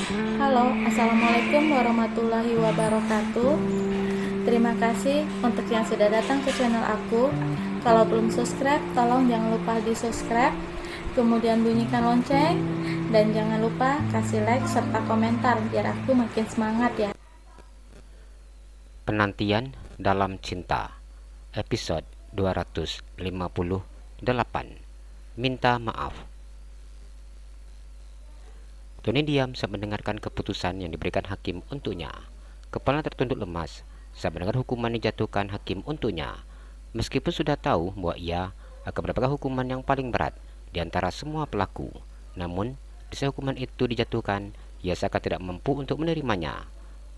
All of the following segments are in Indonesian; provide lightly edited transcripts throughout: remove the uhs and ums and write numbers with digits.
Halo, Assalamualaikum warahmatullahi wabarakatuh. Terima kasih untuk yang sudah datang ke channel aku. Kalau belum subscribe, tolong jangan lupa di subscribe, kemudian bunyikan lonceng, dan jangan lupa kasih like serta komentar biar aku makin semangat ya. Penantian dalam Cinta, episode 258. Minta maaf. Tony diam saat mendengarkan keputusan yang diberikan hakim untuknya. Kepala tertunduk lemas saat mendengar hukuman dijatuhkan hakim untuknya. Meskipun sudah tahu bahwa ia akan mendapatkan hukuman yang paling berat di antara semua pelaku, namun di saat hukuman itu dijatuhkan, ia seakan tidak mampu untuk menerimanya.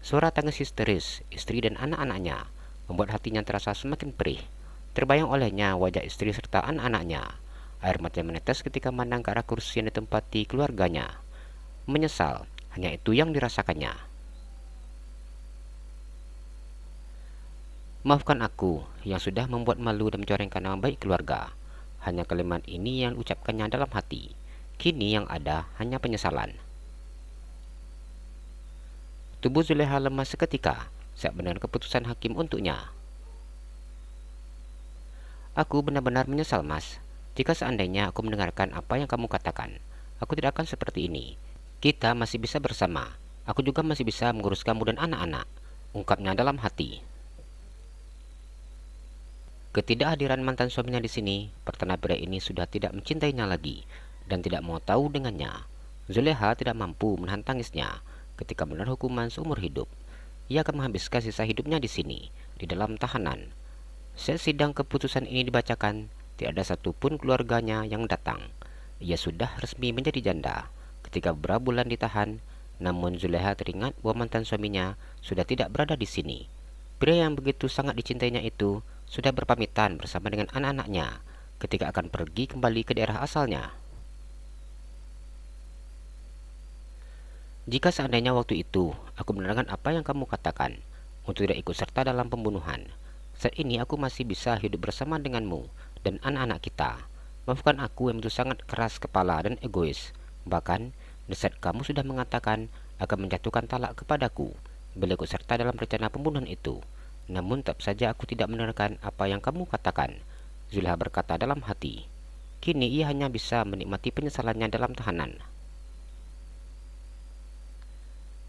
Suara tangis histeris istri dan anak-anaknya membuat hatinya terasa semakin perih. Terbayang olehnya wajah istri serta anak-anaknya. Air mata menetes ketika memandang ke arah kursi yang ditempati keluarganya. Menyesal, hanya itu yang dirasakannya. Maafkan aku yang sudah membuat malu dan mencorengkan nama baik keluarga. Hanya kalimat ini yang ucapkannya dalam hati. Kini yang ada hanya penyesalan. Tubuh Zuleha lemas seketika saat mendengar keputusan hakim untuknya. Aku benar-benar menyesal, Mas. Jika seandainya aku mendengarkan apa yang kamu katakan, aku tidak akan seperti ini. Kita masih bisa bersama. Aku juga masih bisa mengurus kamu dan anak-anak, ungkapnya dalam hati. Ketidakhadiran mantan suaminya di sini, pertanda pria ini sudah tidak mencintainya lagi dan tidak mau tahu dengannya. Zuleha tidak mampu menahan tangisnya ketika mendengar hukuman seumur hidup. Ia akan menghabiskan sisa hidupnya di sini, di dalam tahanan. Saat sidang keputusan ini dibacakan, tidak ada satupun keluarganya yang datang. Ia sudah resmi menjadi janda ketika beberapa bulan ditahan, namun Zuleha teringat bahwa mantan suaminya sudah tidak berada di sini. Pria yang begitu sangat dicintainya itu sudah berpamitan bersama dengan anak-anaknya ketika akan pergi kembali ke daerah asalnya. Jika seandainya waktu itu aku mendengarkan apa yang kamu katakan untuk tidak ikut serta dalam pembunuhan, saat ini aku masih bisa hidup bersama denganmu dan anak-anak kita. Maafkan aku yang begitu sangat keras kepala dan egois. Bahkan, di saat kamu sudah mengatakan akan menjatuhkan talak kepadaku bila ikut serta dalam rencana pembunuhan itu. Namun tetap saja aku tidak mendengarkan apa yang kamu katakan, Zulha berkata dalam hati. Kini ia hanya bisa menikmati penyesalannya dalam tahanan.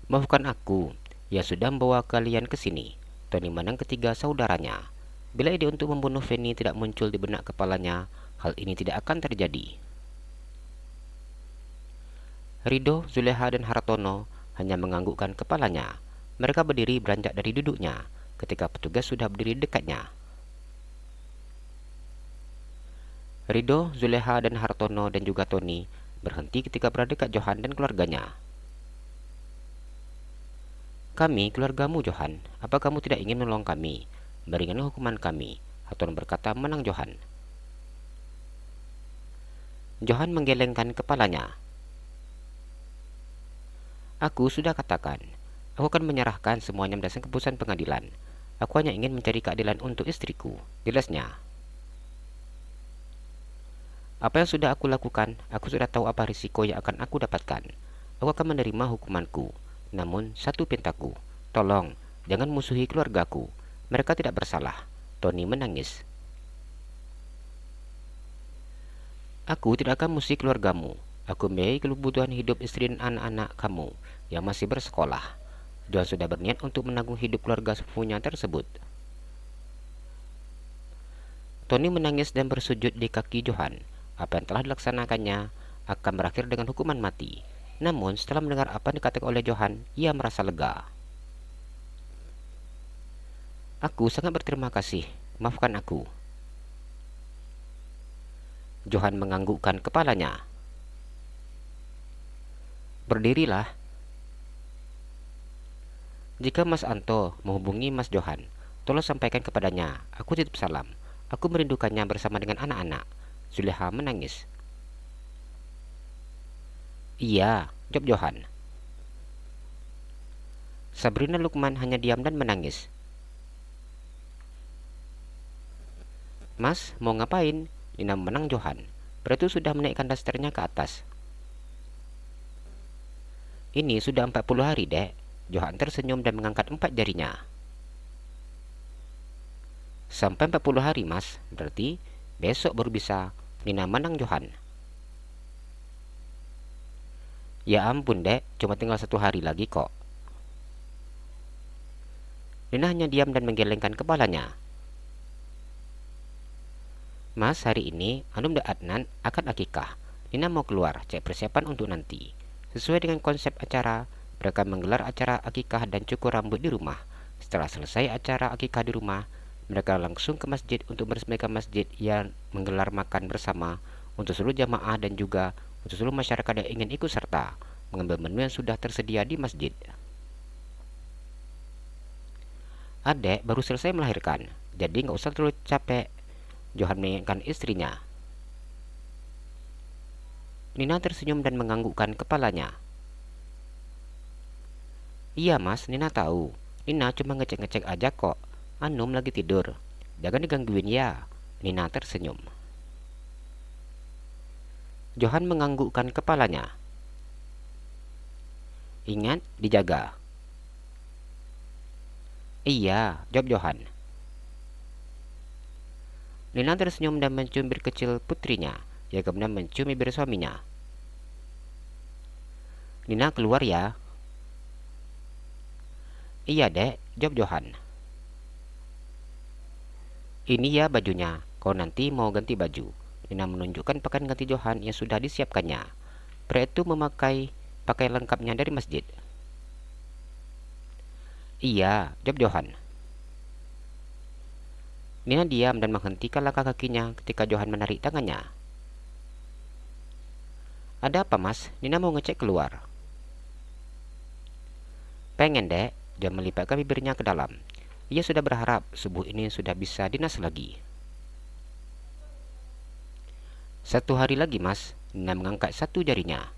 Maafkan aku yang sudah membawa kalian ke sini. Tony memandang ketiga saudaranya. Bila ide untuk membunuh Fanny tidak muncul di benak kepalanya, hal ini tidak akan terjadi. Rido, Zuleha, dan Hartono hanya menganggukkan kepalanya. Mereka berdiri beranjak dari duduknya ketika petugas sudah berdiri dekatnya. Rido, Zuleha, dan Hartono dan juga Tony berhenti ketika berada dekat Johan dan keluarganya. Kami keluargamu, Johan. Apa kamu tidak ingin menolong kami, meringankan hukuman kami? Hartono berkata menang Johan. Johan menggelengkan kepalanya. Aku sudah katakan, aku akan menyerahkan semuanya berdasarkan keputusan pengadilan. Aku hanya ingin mencari keadilan untuk istriku, jelasnya. Apa yang sudah aku lakukan, aku sudah tahu apa risiko yang akan aku dapatkan. Aku akan menerima hukumanku. Namun, satu pintaku, tolong, jangan musuhi keluargaku. Mereka tidak bersalah. Tony menangis. Aku tidak akan musuhi keluargamu. Aku membiayai kebutuhan hidup istri dan anak-anak kamu yang masih bersekolah. Johan sudah berniat untuk menanggung hidup keluarga sepupunya tersebut. Tony menangis dan bersujud di kaki Johan. Apa yang telah dilaksanakannya akan berakhir dengan hukuman mati. Namun setelah mendengar apa yang dikatakan oleh Johan, ia merasa lega. Aku sangat berterima kasih. Maafkan aku. Johan menganggukkan kepalanya. Berdirilah. Jika Mas Anto menghubungi Mas Johan, tolong sampaikan kepadanya. Aku titip salam. Aku merindukannya bersama dengan anak-anak. Zuleha menangis. Iya, jawab Johan. Sabrina Lukman hanya diam dan menangis. Mas, mau ngapain? Nina menang Johan. Pria itu sudah menaikkan dasternya ke atas. Ini sudah 40 hari, Dek. Johan tersenyum dan mengangkat 4 jarinya. Sampai 40 hari, Mas. Berarti besok baru bisa. Nina menang Johan. Ya ampun, Dek. Cuma tinggal 1 hari lagi kok. Nina hanya diam dan menggelengkan kepalanya. Mas, hari ini Anum dan Adnan akan akikah. Nina mau keluar cek persiapan untuk nanti. Sesuai dengan konsep acara, mereka menggelar acara akikah dan cukur rambut di rumah. Setelah selesai acara akikah di rumah, mereka langsung ke masjid untuk meresmikan masjid yang menggelar makan bersama untuk seluruh jamaah dan juga untuk seluruh masyarakat yang ingin ikut serta mengambil menu yang sudah tersedia di masjid. Adek baru selesai melahirkan, jadi nggak usah terlalu capek. Johan mengingatkan istrinya. Nina tersenyum dan menganggukkan kepalanya. Iya mas, Nina tahu. Nina cuma ngecek-ngecek aja kok. Anum lagi tidur. Jangan digangguin ya. Nina tersenyum. Johan menganggukkan kepalanya. Ingat, dijaga. Iya, jawab Johan. Nina tersenyum dan mencium bibir kecil putrinya. Ia kemudian mencium bibir suaminya. Nina keluar ya. Iya dek, jawab Johan. Ini ya bajunya, kau nanti mau ganti baju. Nina menunjukkan pakaian ganti Johan yang sudah disiapkannya. Pria itu memakai pakaian lengkapnya dari masjid. Iya, jawab Johan. Nina diam dan menghentikan langkah kakinya ketika Johan menarik tangannya. Ada apa mas? Nina mau ngecek keluar. Pengen dek, Johan melipatkan bibirnya ke dalam. Ia sudah berharap subuh ini sudah bisa dinas lagi. 1 hari lagi mas, Nina mengangkat 1 jarinya.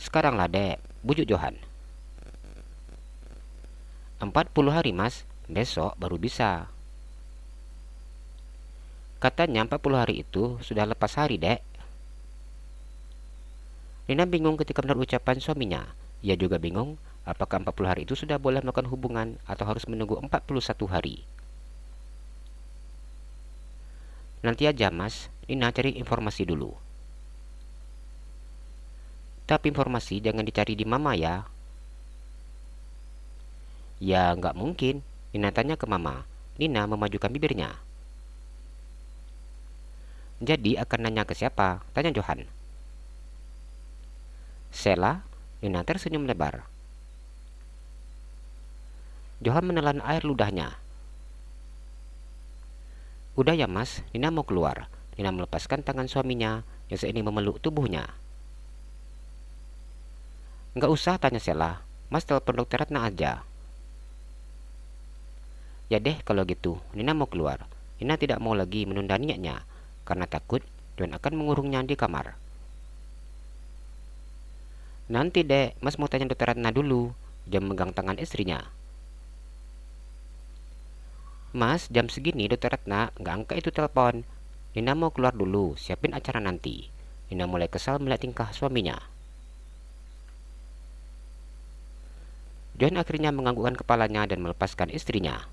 Sekaranglah dek, bujuk Johan. 40 hari mas, besok baru bisa. Katanya 40 hari itu sudah lepas hari dek. Nina bingung ketika mendengar ucapan suaminya. Ia juga bingung apakah 40 hari itu sudah boleh melakukan hubungan atau harus menunggu 41 hari. Nanti aja mas, Nina cari informasi dulu. Tapi informasi jangan dicari di mama ya. Ya nggak mungkin, Nina tanya ke mama. Nina memajukan bibirnya. Jadi akan nanya ke siapa? Tanya Johan. Sela, Nina tersenyum lebar. Johan menelan air ludahnya. Udah ya mas, Nina mau keluar. Nina melepaskan tangan suaminya yang saat ini memeluk tubuhnya. Nggak usah, tanya Sela. Mas telepon dokter Ratna aja. Ya deh kalau gitu, Nina mau keluar. Nina tidak mau lagi menunda niatnya karena takut John akan mengurungnya di kamar. Nanti dek, mas mau tanya dokter Ratna dulu. Jam megang tangan istrinya. Mas, jam segini dokter Ratna nggak angkat itu telepon. Nina mau keluar dulu, siapin acara nanti. Nina mulai kesal melihat tingkah suaminya. John akhirnya menganggukkan kepalanya dan melepaskan istrinya.